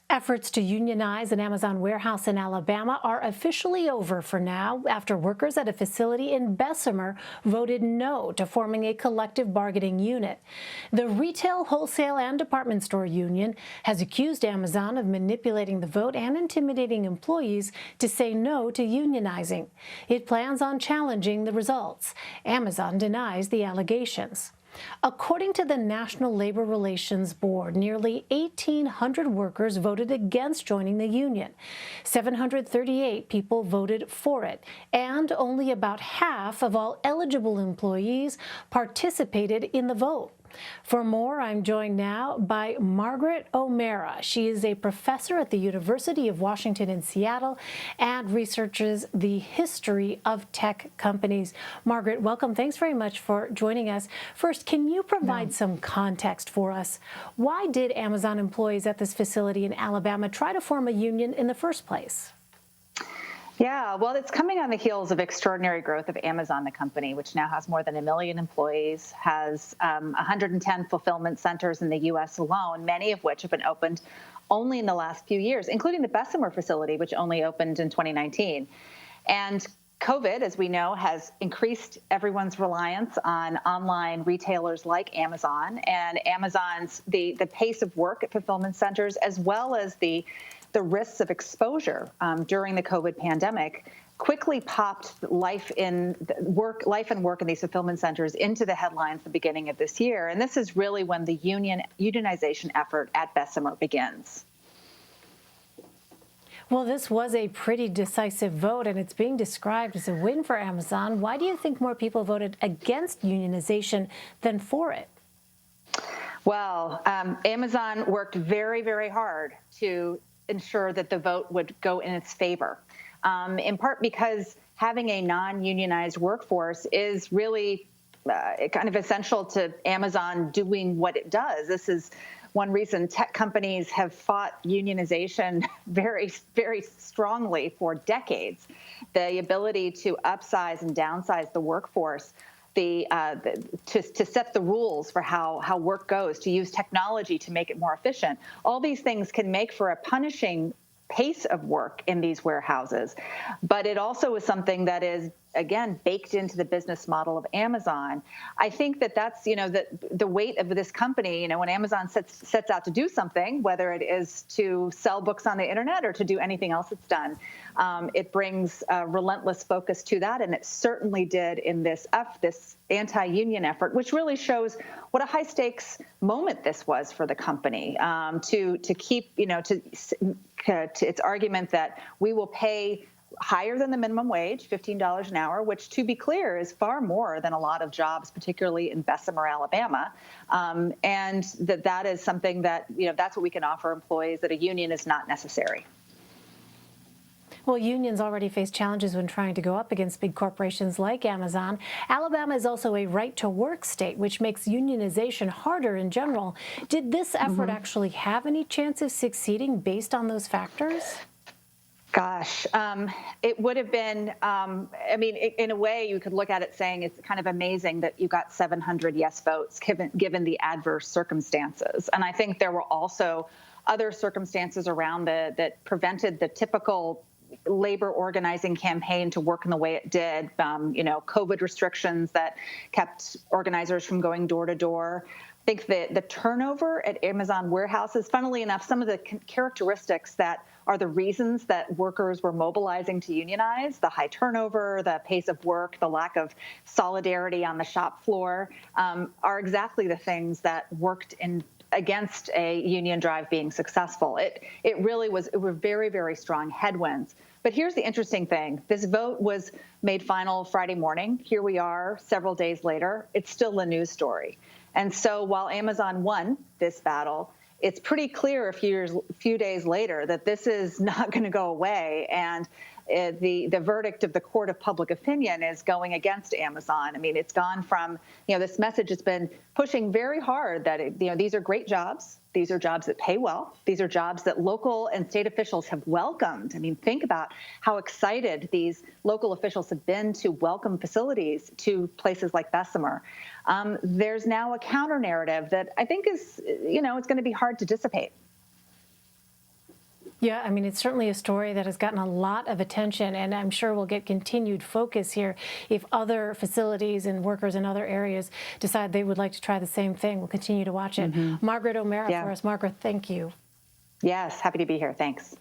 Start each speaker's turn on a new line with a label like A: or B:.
A: Efforts to unionize an Amazon warehouse in Alabama are officially over for now after workers at a facility in Bessemer voted no to forming a collective bargaining unit. The Retail, Wholesale, and Department Store Union has accused Amazon of manipulating the vote and intimidating employees to say no to unionizing. It plans on challenging the results. Amazon denies the allegations. According to the National Labor Relations Board, nearly 1,800 workers voted against joining the union. 738 people voted for it, and only about half of all eligible employees participated in the vote. For more, I'm joined now by Margaret O'Mara. She is a professor at the University of Washington in Seattle and researches the history of tech companies. Margaret, welcome. Thanks very much for joining us. First, can you provide some context for us? Why did Amazon employees at this facility in Alabama try to form a union in the first place?
B: Yeah, well, it's coming on the heels of extraordinary growth of Amazon, the company, which now has more than 1 million employees, has 110 fulfillment centers in the U.S. alone, many of which have been opened only in the last few years, including the Bessemer facility, which only opened in 2019. And COVID, as we know, has increased everyone's reliance on online retailers like Amazon, and Amazon's the pace of work at fulfillment centers, as well as the risks of exposure during the COVID pandemic, quickly popped life and work in these fulfillment centers into the headlines at the beginning of this year. And this is really when the unionization effort at Bessemer begins.
A: Well, this was a pretty decisive vote, and it's being described as a win for Amazon. Why do you think more people voted against unionization than for it?
B: Well, Amazon worked very, very hard to ensure that the vote would go in its favor, in part because having a non-unionized workforce is really kind of essential to Amazon doing what it does. This is one reason tech companies have fought unionization very, very strongly for decades. The ability to upsize and downsize the workforce, to set the rules for how work goes, to use technology to make it more efficient. All these things can make for a punishing pace of work in these warehouses. But it also is something that is, again, baked into the business model of Amazon. I think that's, the weight of this company, when Amazon sets out to do something, whether it is to sell books on the internet or to do anything else it's done, it brings a relentless focus to that. And it certainly did in this anti-union effort, which really shows what a high stakes moment this was for the company, to keep, to its argument that we will pay higher than the minimum wage, $15 an hour, which, to be clear, is far more than a lot of jobs, particularly in Bessemer, Alabama. And that is something that, that's what we can offer employees, that a union is not necessary.
A: Well, unions already face challenges when trying to go up against big corporations like Amazon. Alabama is also a right-to-work state, which makes unionization harder in general. Did this effort actually have any chance of succeeding based on those factors?
B: Gosh, it would have been, in a way, you could look at it saying it's kind of amazing that you got 700 yes votes given the adverse circumstances. And I think there were also other circumstances around that prevented the typical labor organizing campaign to work in the way it did. COVID restrictions that kept organizers from going door to door. I think the turnover at Amazon warehouses, funnily enough, some of the characteristics that are the reasons that workers were mobilizing to unionize, the high turnover, the pace of work, the lack of solidarity on the shop floor, are exactly the things that worked against a union drive being successful. It were very, very strong headwinds. But here's the interesting thing. This vote was made final Friday morning. Here we are several days later. It's still a news story. And so while Amazon won this battle, it's pretty clear a few days later that this is not going to go away. And the verdict of the court of public opinion is going against Amazon. I mean, it's gone from, this message has been pushing very hard that, these are great jobs. These are jobs that pay well. These are jobs that local and state officials have welcomed. I mean, think about how excited these local officials have been to welcome facilities to places like Bessemer. There's now a counter narrative that I think is, it's going to be hard to dissipate.
A: Yeah, I mean, it's certainly a story that has gotten a lot of attention, and I'm sure we'll get continued focus here if other facilities and workers in other areas decide they would like to try the same thing. We'll continue to watch it. Margaret O'Mara for us. Margaret, thank you.
B: Yes, happy to be here. Thanks.